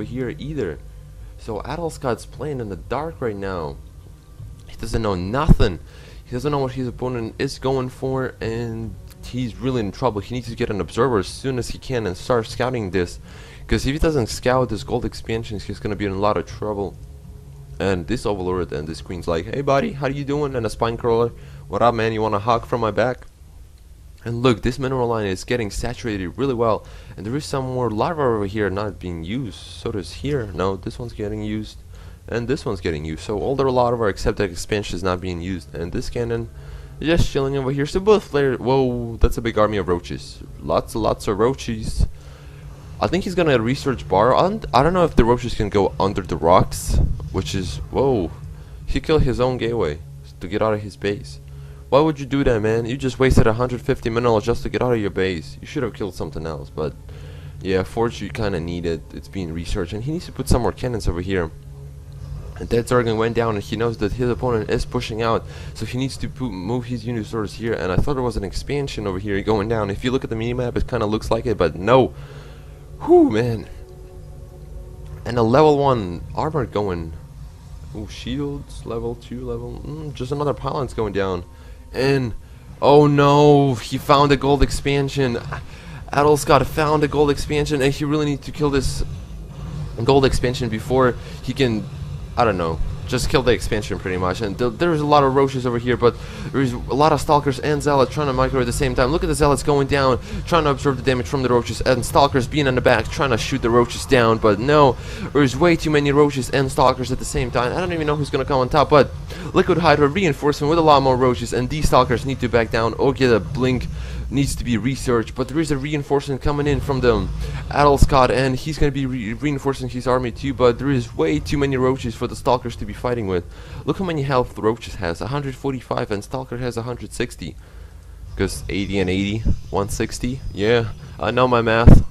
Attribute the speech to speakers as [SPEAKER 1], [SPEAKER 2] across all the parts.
[SPEAKER 1] here either. So Adelscott's playing in the dark right now. He doesn't know nothing. He doesn't know what his opponent is going for, and he's really in trouble. He needs to get an observer as soon as he can and start scouting this, because if he doesn't scout this gold expansions, he's gonna be in a lot of trouble. And this overlord and this queen's like, "Hey buddy, how you doing?" And a spine crawler, "What up man, you want a hug from my back?" And look, this mineral line is getting saturated really well, and there is some more lava over here not being used. So does here. No, this one's getting used, and this one's getting used. So all the lava except the expansion is not being used, and this cannon is just chilling over here. So both players, whoa, that's a big army of roaches. Lots of roaches. I think he's gonna research bar. I don't know if the roaches can go under the rocks, which is, whoa, he killed his own gateway to get out of his base. Why would you do that, man? You just wasted 150 minerals just to get out of your base. You should have killed something else, but yeah, Forge you kind of need it. It's being researched, and he needs to put some more cannons over here. And that Zargan went down, and he knows that his opponent is pushing out, so he needs to move his Unisaurs here. And I thought there was an expansion over here going down. If you look at the minimap, it kind of looks like it, but no. Whew, man. And a level 1 armor going. Ooh, shields, level 2, level... just another pylon's going down. And oh no, he found a gold expansion. Adelscott found a gold expansion, and he really needs to kill this gold expansion before he can, I don't know, just kill the expansion pretty much. And there's a lot of roaches over here, but there's a lot of stalkers and zealots trying to micro at the same time. Look at the zealots going down, trying to absorb the damage from the roaches, and stalkers being in the back trying to shoot the roaches down. But no, there's way too many roaches and stalkers at the same time. I don't even know who's gonna come on top, but LiquidHyprO reinforcement with a lot more roaches, and these stalkers need to back down or get a blink. Needs to be researched, but there is a reinforcement coming in from the Adelscott, and he's going to be reinforcing his army too, but there is way too many roaches for the stalkers to be fighting with. Look how many health the roaches has, 145, and stalker has 160, because 80 and 80, 160, yeah, I know my math.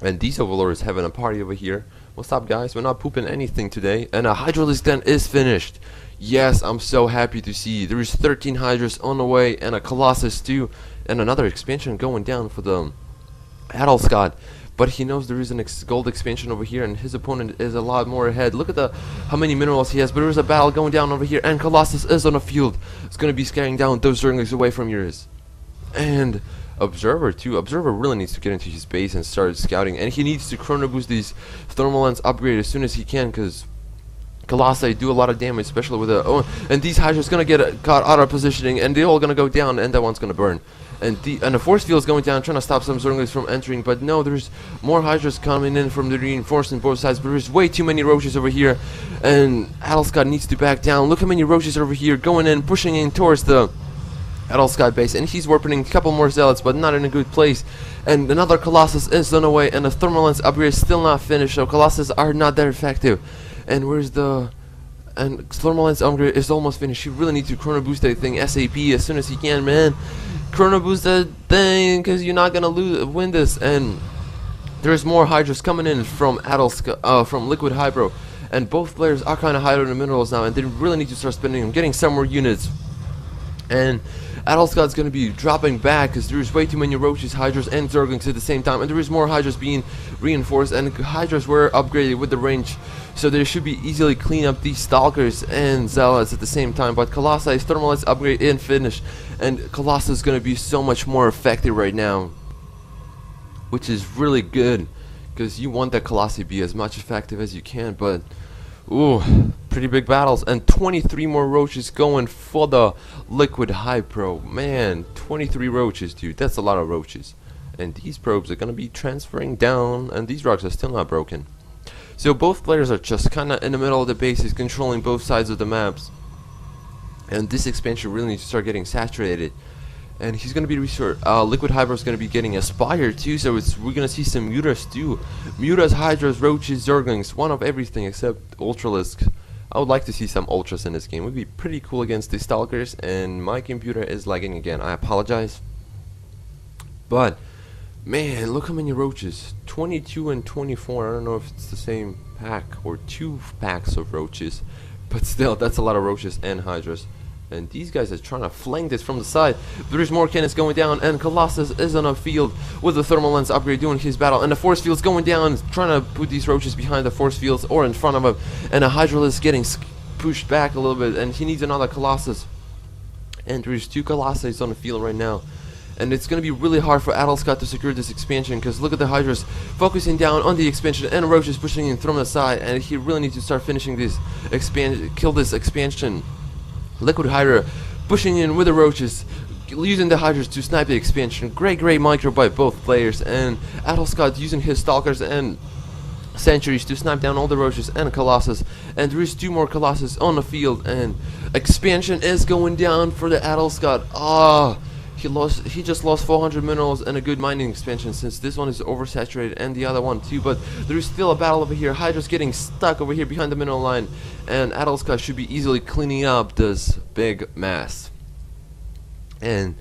[SPEAKER 1] And these overlords having a party over here. What's up guys, we're not pooping anything today, and a hydraulic den is finished. Yes, I'm so happy to see. There is 13 hydras on the way, and a colossus too, and another expansion going down for the Adelscott. But he knows there is an gold expansion over here, and his opponent is a lot more ahead. Look at how many minerals he has, but there is a battle going down over here, and colossus is on the field. It's going to be scaring down those zerglings away from yours. And observer too. Observer really needs to get into his base and start scouting, and he needs to chrono boost these thermal lens upgrade as soon as he can, because Colossi do a lot of damage, especially with a and these hydras gonna get caught out of positioning, and they're all gonna go down, and that one's gonna burn. And the force field is going down, trying to stop some zerglings from entering, but no, there's more hydras coming in from the reinforcement both sides, but there's way too many roaches over here, and Adelscott needs to back down. Look how many roaches over here going in, pushing in towards the Adelscott base, and he's warping a couple more zealots, but not in a good place. And another colossus is on the way, and the thermal lens upgrade is still not finished, so colossus are not that effective. And where's the... and thermal lens upgrade is almost finished. You really need to chrono boost that thing ASAP as soon as you can, man. Chrono boost that thing, because you're not gonna win this. And there's more hydras coming in from Adelscott, from LiquidHyprO, and both players are kind of high on the minerals now, and they really need to start spending them, getting some more units. And Adelscott's going to be dropping back because there's way too many roaches, hydras, and zerglings at the same time, and there is more hydras being reinforced, and hydras were upgraded with the range, so they should be easily clean up these stalkers and zealots at the same time. But Colossus thermal lens upgrade and finish, and Colossus is going to be so much more effective right now, which is really good, because you want that Colossus be as much effective as you can. But ooh, pretty big battles, and 23 more roaches going for the LiquidHyprO. Man, 23 roaches, dude. That's a lot of roaches. And these probes are going to be transferring down, and these rocks are still not broken. So both players are just kind of in the middle of the bases, controlling both sides of the maps. And this expansion really needs to start getting saturated. And he's going to be LiquidHyprO is going to be getting a Spire too, so we're going to see some Mutas too. Mutas, Hydras, Roaches, Zerglings, one of everything except Ultralisk. I would like to see some Ultras in this game. It would be pretty cool against the Stalkers, and my computer is lagging again. I apologize. But, man, look how many Roaches. 22 and 24. I don't know if it's the same pack or 2 packs of Roaches. But still, that's a lot of Roaches and Hydras. And these guys are trying to flank this from the side. There's more cannons going down, and Colossus is on a field with the thermal lens upgrade doing his battle. And the force field's going down, trying to put these roaches behind the force fields or in front of him. And a Hydralisk getting pushed back a little bit, and he needs another Colossus. And there's 2 Colossus on the field right now. And it's going to be really hard for Adelscott to secure this expansion, because look at the Hydras focusing down on the expansion, and roaches pushing in from the side. And he really needs to start finishing this kill this expansion. LiquidHypro pushing in with the roaches, using the Hydras to snipe the expansion. Great micro by both players, and Adelscott using his Stalkers and Sentries to snipe down all the roaches and Colossus. And there is 2 more Colossus on the field, and expansion is going down for the Adelscott. He just lost 400 minerals and a good mining expansion, since this one is oversaturated and the other one too. But there is still a battle over here. Hydra's getting stuck over here behind the mineral line, and Adelscott should be easily cleaning up this big mess. And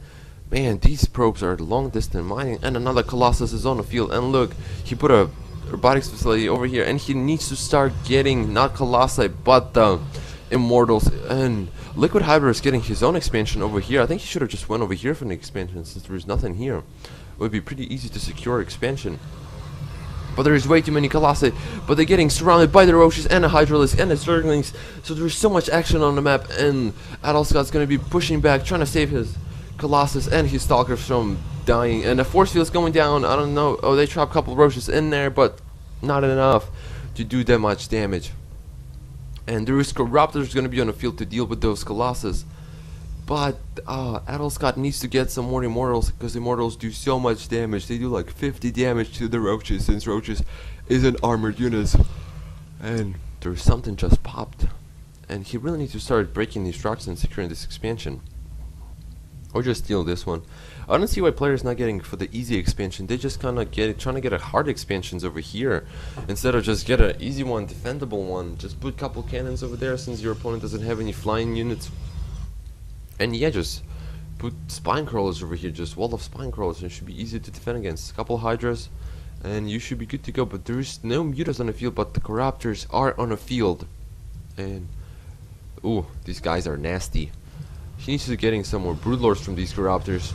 [SPEAKER 1] man, these probes are long distance mining, and another Colossus is on the field. And look, he put a robotics facility over here, and he needs to start getting not Colossi but the Immortals. And LiquidHypro is getting his own expansion over here. I think he should have just went over here for an expansion, since there is nothing here. It would be pretty easy to secure expansion. But there is way too many Colossi. But they're getting surrounded by the Roaches and the Hydralisk and the Zerglings. So there's so much action on the map, and Adelscott's going to be pushing back, trying to save his Colossus and his Stalkers from dying. And the force field's going down. I don't know. Oh, they trapped a couple of Roaches in there, but not enough to do that much damage. And there is Raptors going to be on the field to deal with those Colossus. But Adelscott needs to get some more Immortals, because Immortals do so much damage. They do like 50 damage to the Roaches, since Roaches isn't armored units. And there's something just popped. And he really needs to start breaking these rocks and securing this expansion. Or just steal this one. I don't see why players not getting for the easy expansion. They just kind of trying to get a hard expansions over here, instead of just get an easy one, defendable one. Just put a couple cannons over there, since your opponent doesn't have any flying units. And yeah, just put spine crawlers over here, just wall of spine crawlers, and it should be easy to defend against. A couple Hydras, and you should be good to go. But there is no mutas on the field, but the Corruptors are on the field. And ooh, these guys are nasty. He needs to be getting some more Broodlords from these Corruptors.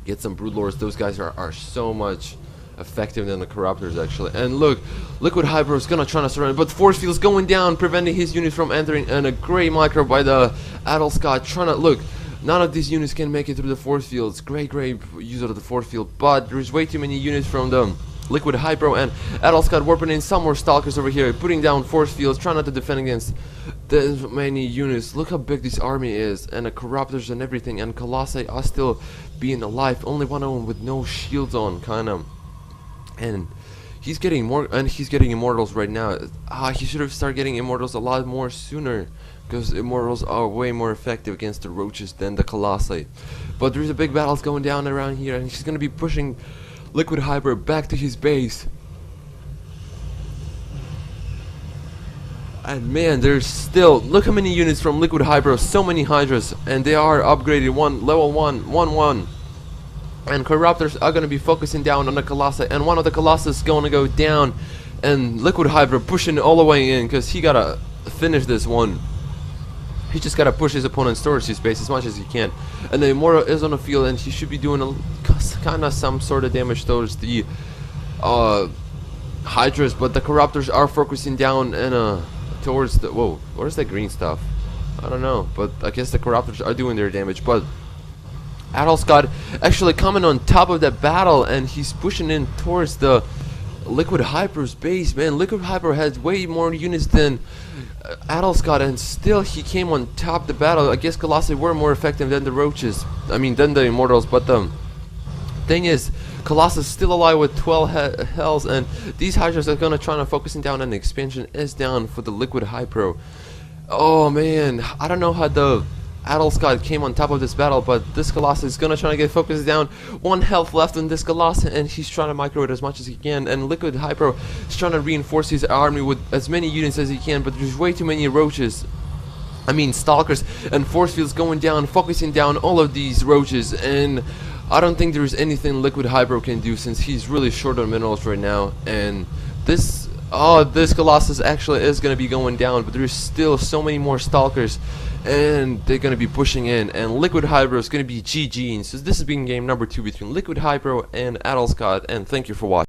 [SPEAKER 1] Get some Broodlords. Those guys are so much effective than the Corruptors, actually. And look, LiquidHypro is gonna try to surround, but force field's going down, preventing his units from entering. And a great micro by the Adelscott, trying to look. None of these units can make it through the force fields. Great use of the force field, but there's way too many units from the LiquidHypro, and Adelscott warping in some more Stalkers over here, putting down force fields, trying not to defend against this many units. Look how big this army is, and the Corruptors and everything, and Colossi are still being alive. Only one of them with no shields on, kind of. And he's getting more, and he's getting Immortals right now. He should have started getting Immortals a lot more sooner, because Immortals are way more effective against the Roaches than the Colossi. But there's a big battles going down around here, and he's going to be pushing LiquidHypro back to his base. And man, there's still, look how many units from LiquidHypro, so many Hydras, and they are upgraded, level 1. And Corruptors are going to be focusing down on the Colossi, and one of the Colossus is going to go down, and LiquidHypro pushing all the way in, because he gotta finish this one. He just gotta push his opponent's storage space as much as he can. And the Immortal is on the field, and he should be doing kind of some sort of damage towards the Hydras, but the Corruptors are focusing down and towards the, whoa, where's that green stuff? I don't know, but I guess the Corruptors are doing their damage. But Adelscott actually coming on top of that battle, and he's pushing in towards the LiquidHypro's base. Man, LiquidHypro has way more units than Adelscott, and still he came on top of the battle. I guess Colossi were more effective than the Roaches, I mean than the Immortals, but the thing is, Colossus still alive with 12 hells, and these Hydras are gonna try to focusing down, and the expansion is down for the LiquidHypro. Oh man, I don't know how the Adelscott came on top of this battle, but this Colossus is gonna try to get focused down. 1 health left on this Colossus, and he's trying to micro it as much as he can. And LiquidHypro is trying to reinforce his army with as many units as he can, but there's way too many Roaches. I mean Stalkers and force fields going down, focusing down all of these Roaches, and I don't think there's anything LiquidHypro can do, since he's really short on minerals right now. And this Colossus actually is going to be going down, but there's still so many more Stalkers and they're going to be pushing in, and LiquidHyprO is going to be GG. So this has been game number 2 between LiquidHyprO and Adelscott, and thank you for watching.